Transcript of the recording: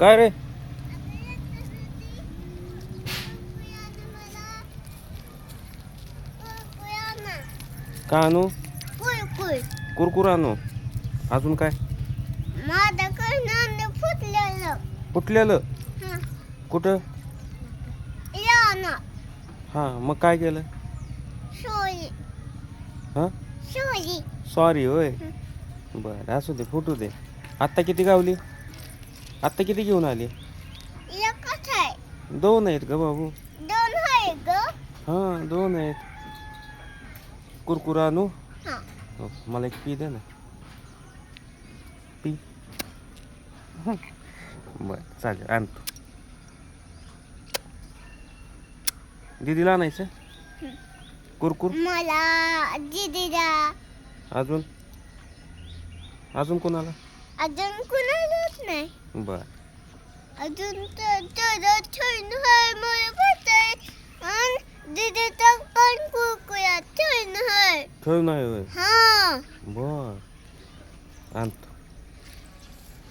काय रे? का आणू? कुरकुर आणू. अजून काय? माझ्याकडनं फुटलेलं. फुटलेलं? हं. कुठं? यानं. हां मग काय केलं? सोयी. हां सोयी. सॉरी होय. बरं असू दे, फुटू दे. आत्ता किती गावली? आत्ता किती घेऊन आली? एकच आहे. 2 आहेत ग बाबू. 2 आहे ग. हां 2 आहेत. कुरकुर आणू? हां. हो, मला एक पी दे ना. पी. बरं चालेल, आणतो. दीदीला आणायचं कुरकुर? मला दीदीला. अजून? अजून कोणाला? अजून कुणालाच नाही. बर. अजून तर छान आहे मला वाटतंय. आणि दीदीचा पण कुरकुरा छान आहे. ठेव नाही होय. हां. बर आणतो.